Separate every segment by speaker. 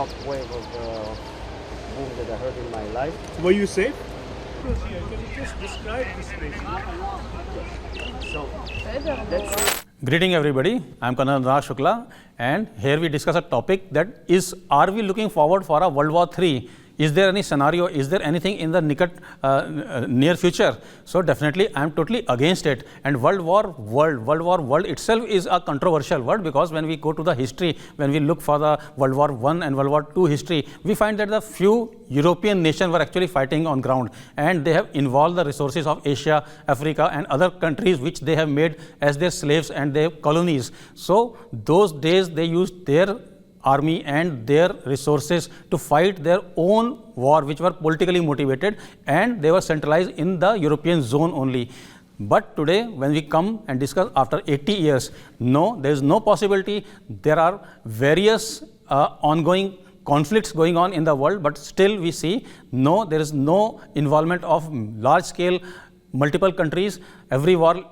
Speaker 1: shockwave of the boom that I heard in my life.
Speaker 2: Were you safe? Can you just describe this place?
Speaker 1: So that's
Speaker 3: Greeting everybody, I am Anurag Shukla, and here we discuss a topic that is, are we looking forward for a World War III? Is there any scenario, is there anything in the near future? So definitely I am totally against it, and World War itself is a controversial word, because when we go to the history, when we look for the World War I and World War II history, we find that the few European nations were actually fighting on ground, and they have involved the resources of Asia, Africa and other countries which they have made as their slaves and their colonies. So those days they used their army and their resources to fight their own war, which were politically motivated, and they were centralized in the European zone only. But today, when we come and discuss after 80 years, no, there is no possibility. There are various ongoing conflicts going on in the world, but still we see no, there is no involvement of large scale multiple countries. Every war,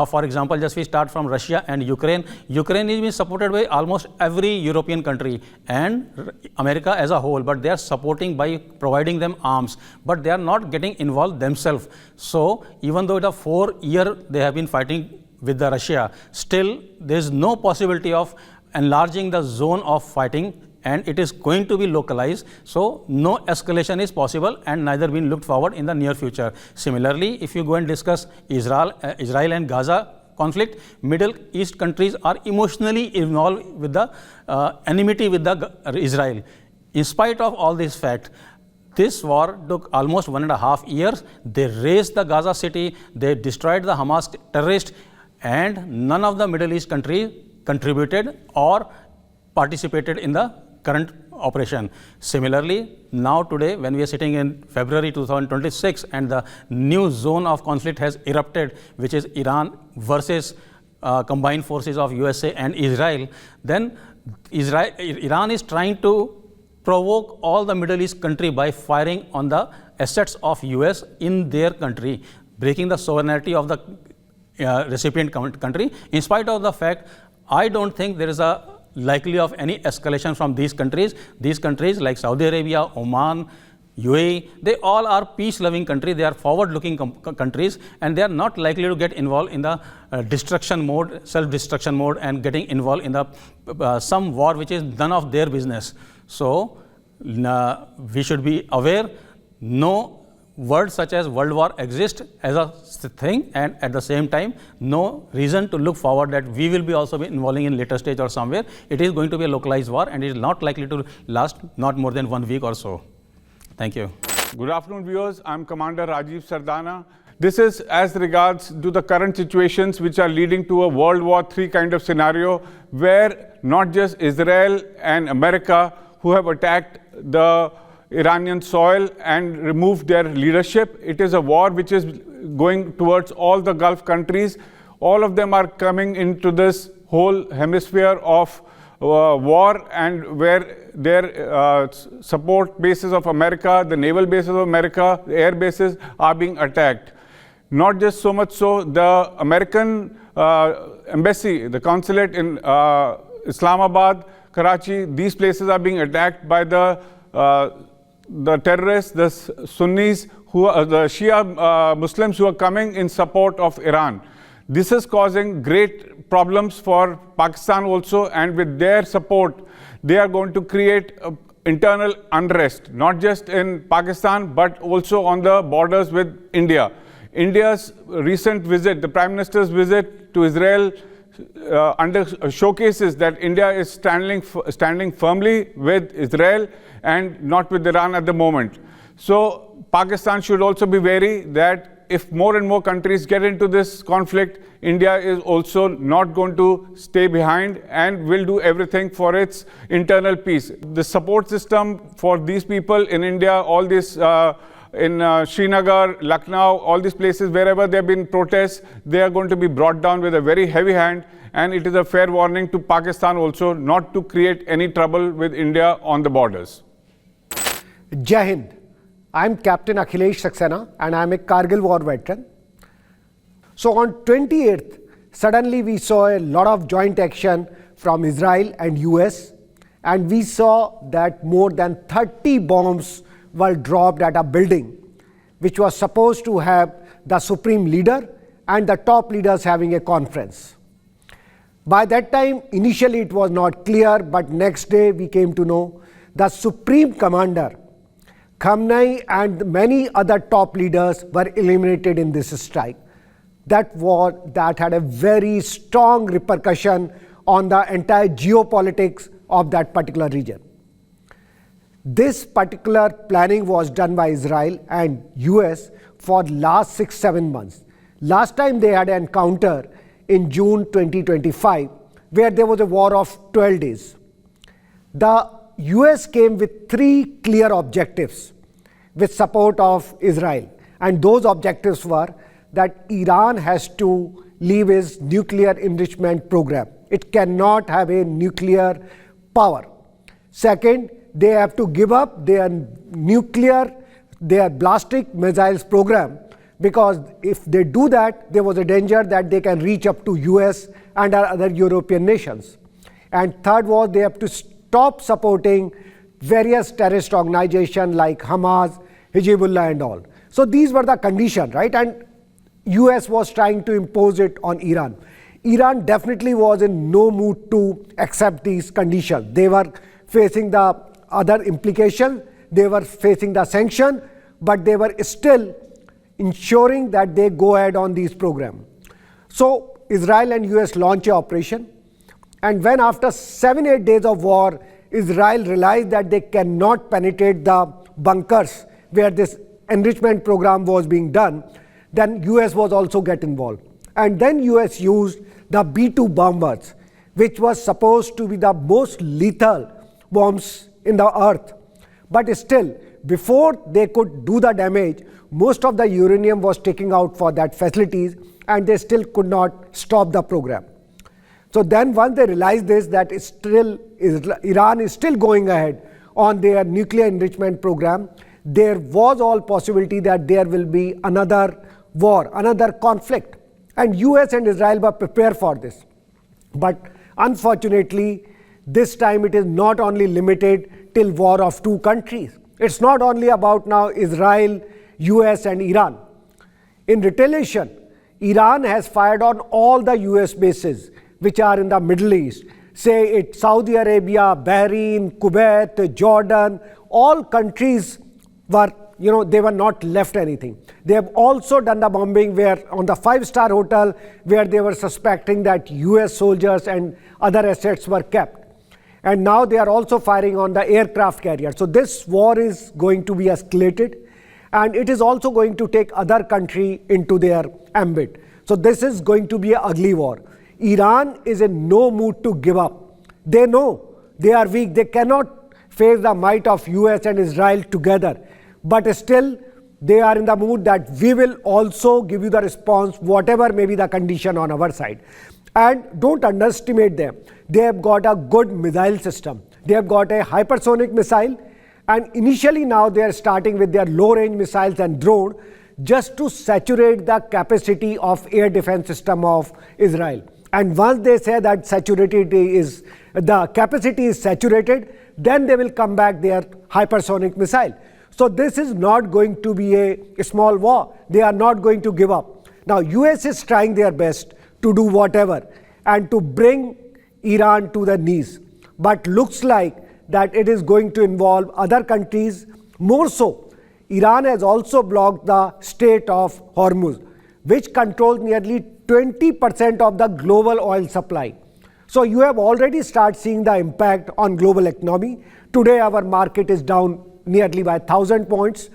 Speaker 3: for example, just we start from Russia and Ukraine. Ukraine is being supported by almost every European country and America as a whole, but they are supporting by providing them arms, but they are not getting involved themselves. So even though it is 4 years they have been fighting with the Russia, still there is no possibility of enlarging the zone of fighting, and it is going to be localized. So no escalation is possible and neither being looked forward in the near future. Similarly, if you go and discuss Israel and Gaza conflict, Middle East countries are emotionally involved with the enmity with the Israel. In spite of all this fact, this war took almost 1.5 years. They razed the Gaza city, they destroyed the Hamas terrorists, and none of the Middle East countries contributed or participated in the current operation. Similarly, now today, when we are sitting in February 2026 and the new zone of conflict has erupted, which is Iran versus combined forces of USA and Israel, then Iran is trying to provoke all the Middle East country by firing on the assets of US in their country, breaking the sovereignty of the recipient country. In spite of the fact, I don't think there is a likely of any escalation from these countries. These countries like Saudi Arabia, Oman, UAE, they all are peace-loving countries. They are forward-looking countries, and they are not likely to get involved in the destruction mode, self-destruction mode, and getting involved in the some war which is none of their business. So we should be aware. No words such as World War exist as a thing, and at the same time, no reason to look forward that we will be also be involving in later stage or somewhere. It is going to be a localized war, and it is not likely to last not more than 1 week or so. Thank you.
Speaker 4: Good afternoon, viewers. I'm Commander Rajiv Sardana. This is as regards to the current situations which are leading to a World War III kind of scenario, where not just Israel and America, who have attacked the Iranian soil and removed their leadership. It is a war which is going towards all the Gulf countries. All of them are coming into this whole hemisphere of war, and where their support bases of America, the naval bases of America, the air bases are being attacked. Not just so much so, the American embassy, the consulate in Islamabad, Karachi, these places are being attacked by the terrorists, the Sunnis, who are the Shia Muslims who are coming in support of Iran. This is causing great problems for Pakistan also, and with their support, they are going to create internal unrest, not just in Pakistan, but also on the borders with India. India's recent visit, the Prime Minister's visit to Israel, showcases that India is standing firmly with Israel and not with Iran at the moment. So Pakistan should also be wary that if more and more countries get into this conflict, India is also not going to stay behind and will do everything for its internal peace. The support system for these people in India, all this in Srinagar, Lucknow, all these places, wherever there have been protests, they are going to be brought down with a very heavy hand, and it is a fair warning to Pakistan also not to create any trouble with India on the borders.
Speaker 5: Jai Hind. I'm Captain Akhilesh Saxena, and I'm a Kargil war veteran. So on 28th, suddenly we saw a lot of joint action from Israel and US, and we saw that more than 30 bombs were dropped at a building which was supposed to have the supreme leader and the top leaders having a conference. By that time, initially it was not clear, but next day we came to know the supreme commander, Khamenei, and many other top leaders were eliminated in this strike. That had a very strong repercussion on the entire geopolitics of that particular region. This particular planning was done by Israel and US for last 6-7 months. Last time they had an encounter in June 2025, where there was a war of 12 days. The US came with 3 clear objectives with support of Israel. And those objectives were that Iran has to leave its nuclear enrichment program. It cannot have a nuclear power. Second, they have to give up their ballistic missiles program, because if they do that, there was a danger that they can reach up to US and other European nations. And third was they have to stop supporting various terrorist organizations like Hamas, Hezbollah and all. So these were the conditions, right? And US was trying to impose it on Iran. Iran definitely was in no mood to accept these conditions. They were facing the other implications, they were facing the sanction, but they were still ensuring that they go ahead on these programs. So Israel and US launch an operation, and when after 7-8 days of war, Israel realized that they cannot penetrate the bunkers where this enrichment program was being done, then US was also get involved. And then US used the B-2 bombers, which was supposed to be the most lethal bombs in the earth. But still, before they could do the damage, most of the uranium was taken out for that facilities, and they still could not stop the program. So then once they realized this, that Iran is still going ahead on their nuclear enrichment program, there was all possibility that there will be another war, another conflict. And US and Israel were prepared for this. But unfortunately, this time it is not only limited till war of 2 countries. It's not only about now Israel, US and Iran. In retaliation, Iran has fired on all the US bases which are in the Middle East. Say it's Saudi Arabia, Bahrain, Kuwait, Jordan, all countries were, they were not left anything. They have also done the bombing where on the 5-star hotel where they were suspecting that US soldiers and other assets were kept. And now they are also firing on the aircraft carrier. So this war is going to be escalated, and it is also going to take other country into their ambit. So this is going to be an ugly war. Iran is in no mood to give up. They know they are weak. They cannot face the might of US and Israel together. But still, they are in the mood that we will also give you the response, whatever may be the condition on our side. And don't underestimate them. They have got a good missile system. They have got a hypersonic missile. And initially now they are starting with their low-range missiles and drone just to saturate the capacity of air defense system of Israel. And once they say that the capacity is saturated, then they will come back their hypersonic missile. So this is not going to be a small war. They are not going to give up. Now US is trying their best to do whatever and to bring Iran to the knees. But looks like that it is going to involve other countries more so. Iran has also blocked the Strait of Hormuz, which controls nearly 20% of the global oil supply. So you have already started seeing the impact on global economy. Today our market is down nearly by 1,000 points,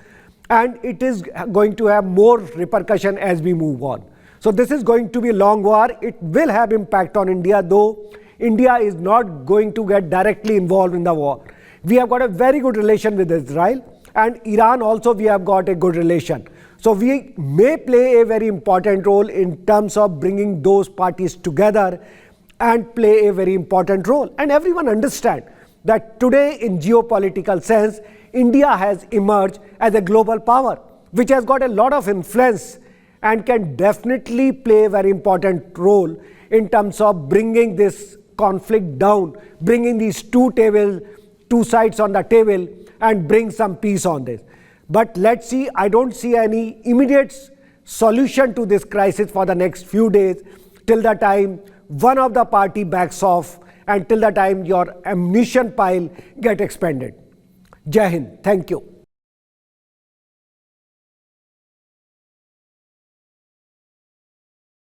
Speaker 5: and it is going to have more repercussion as we move on. So this is going to be a long war. It will have impact on India, though India is not going to get directly involved in the war. We have got a very good relation with Israel, and Iran also we have got a good relation. So we may play a very important role in terms of bringing those parties together and play a very important role. And everyone understands that today in geopolitical sense, India has emerged as a global power, which has got a lot of influence and can definitely play a very important role in terms of bringing this conflict down, bringing these two sides on the table and bring some peace on this. But let's see, I don't see any immediate solution to this crisis for the next few days, till the time one of the party backs off and till the time your ammunition pile get expanded. Jai Hind. Thank you.